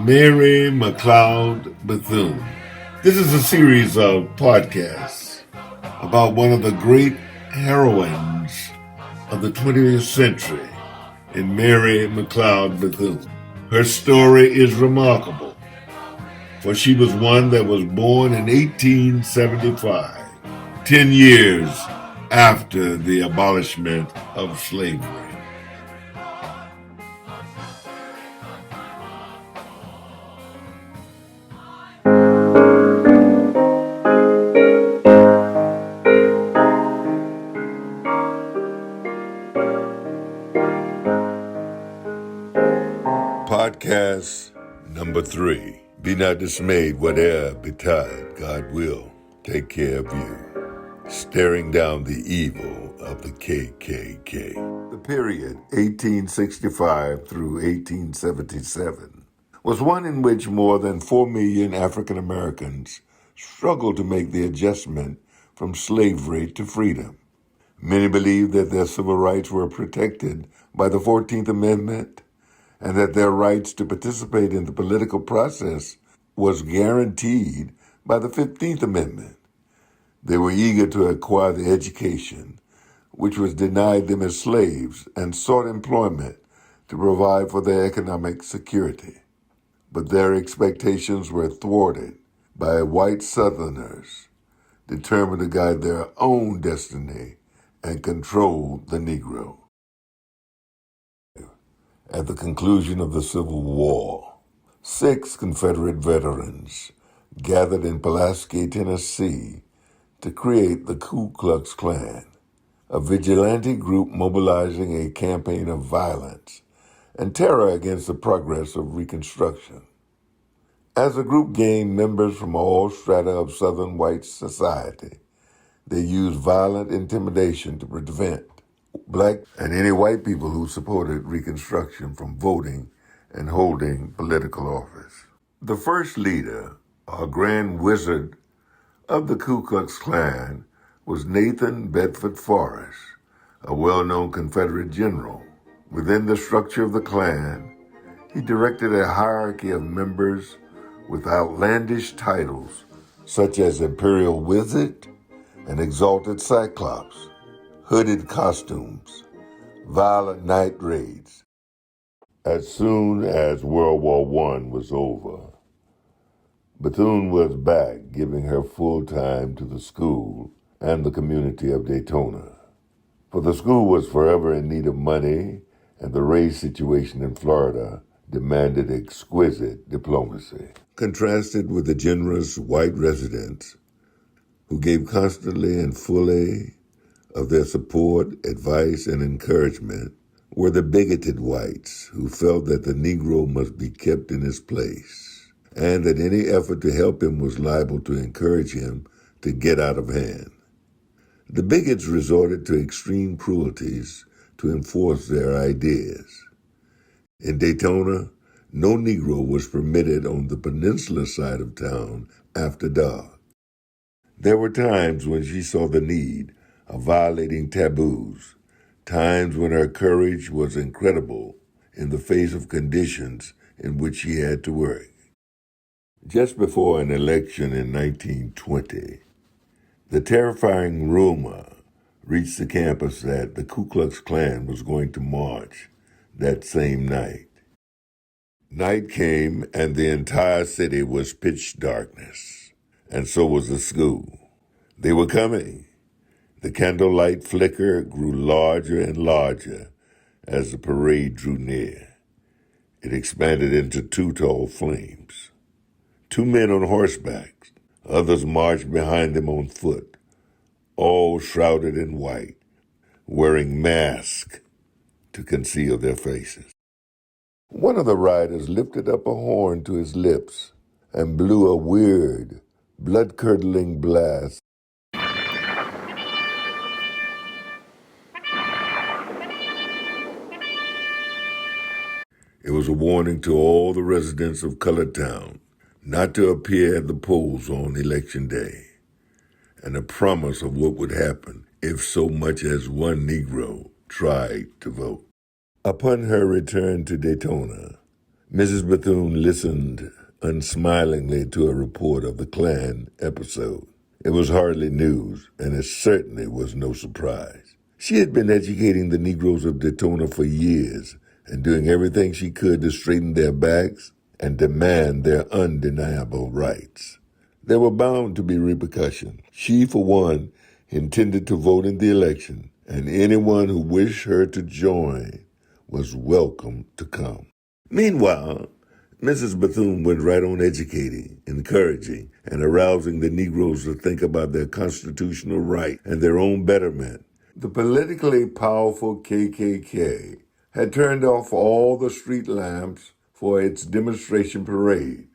Mary McLeod Bethune. This is a series of podcasts about one of the great heroines of the 20th century in Mary McLeod Bethune. Her story is remarkable, for she was one that was born in 1875, 10 years after the abolishment of slavery. Podcast number 3. Be not dismayed, whate'er betide, God will take care of you. Staring down the evil of the KKK. The period 1865 through 1877 was one in which more than 4 million African Americans struggled to make the adjustment from slavery to freedom. Many believed that their civil rights were protected by the 14th Amendment and that their rights to participate in the political process was guaranteed by the 15th Amendment. They were eager to acquire the education, which was denied them as slaves, and sought employment to provide for their economic security. But their expectations were thwarted by white Southerners determined to guide their own destiny and control the Negro. At the conclusion of the Civil War, 6 Confederate veterans gathered in Pulaski, Tennessee, to create the Ku Klux Klan, a vigilante group mobilizing a campaign of violence and terror against the progress of Reconstruction. As the group gained members from all strata of Southern white society, they used violent intimidation to prevent Black and any white people who supported Reconstruction from voting and holding political office. The first leader, or grand wizard of the Ku Klux Klan, was Nathan Bedford Forrest, a well-known Confederate general. Within the structure of the Klan, he directed a hierarchy of members with outlandish titles such as Imperial Wizard and Exalted Cyclops, hooded costumes, violent night raids. As soon as World War I was over, Bethune was back, giving her full time to the school and the community of Daytona. For the school was forever in need of money, and the race situation in Florida demanded exquisite diplomacy. Contrasted with the generous white residents who gave constantly and fully of their support, advice, and encouragement, were the bigoted whites who felt that the Negro must be kept in his place, and that any effort to help him was liable to encourage him to get out of hand. The bigots resorted to extreme cruelties to enforce their ideas. In Daytona, no Negro was permitted on the peninsula side of town after dark. There were times when she saw the need of violating taboos, times when her courage was incredible in the face of conditions in which she had to work. Just before an election in 1920, the terrifying rumor reached the campus that the Ku Klux Klan was going to march that same night. Night came and the entire city was pitch darkness, and so was the school. They were coming. The candlelight flicker grew larger and larger as the parade drew near. It expanded into 2 tall flames. 2 men on horseback, others marched behind them on foot, all shrouded in white, wearing masks to conceal their faces. One of the riders lifted up a horn to his lips and blew a weird, blood-curdling blast. It was a warning to all the residents of Colored Town not to appear at the polls on Election Day, and a promise of what would happen if so much as one Negro tried to vote. Upon her return to Daytona, Mrs. Bethune listened unsmilingly to a report of the Klan episode. It was hardly news, and it certainly was no surprise. She had been educating the Negroes of Daytona for years and doing everything she could to straighten their backs and demand their undeniable rights. There were bound to be repercussions. She, for one, intended to vote in the election, and anyone who wished her to join was welcome to come. Meanwhile, Mrs. Bethune went right on educating, encouraging, and arousing the Negroes to think about their constitutional right and their own betterment. The politically powerful KKK had turned off all the street lamps for its demonstration parade,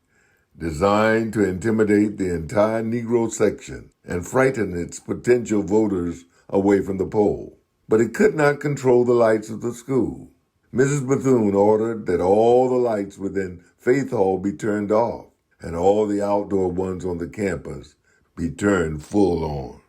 designed to intimidate the entire Negro section and frighten its potential voters away from the poll. But it could not control the lights of the school. Mrs. Bethune ordered that all the lights within Faith Hall be turned off and all the outdoor ones on the campus be turned full on.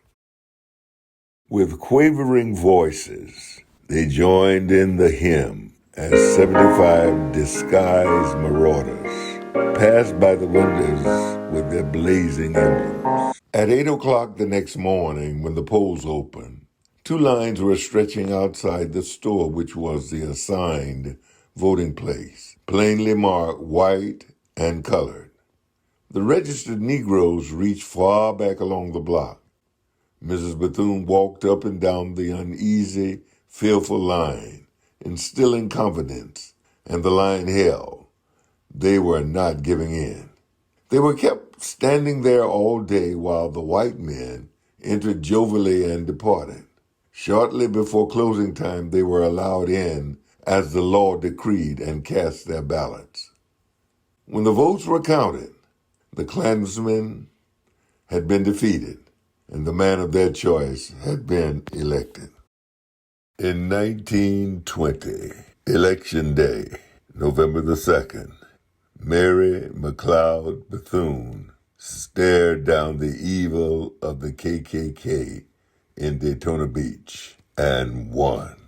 With quavering voices, they joined in the hymn as 75 disguised marauders passed by the windows with their blazing emblems. At 8 o'clock the next morning, when the polls opened, two lines were stretching outside the store, which was the assigned voting place, plainly marked white and colored. The registered Negroes reached far back along the block. Mrs. Bethune walked up and down the uneasy, fearful line, instilling confidence, and the line held. They were not giving in. They were kept standing there all day while the white men entered jovially and departed. Shortly before closing time, they were allowed in as the law decreed and cast their ballots. When the votes were counted, the Klansmen had been defeated, and the man of their choice had been elected. In 1920, Election Day, November the 2nd, Mary McLeod Bethune stared down the evil of the KKK in Daytona Beach and won.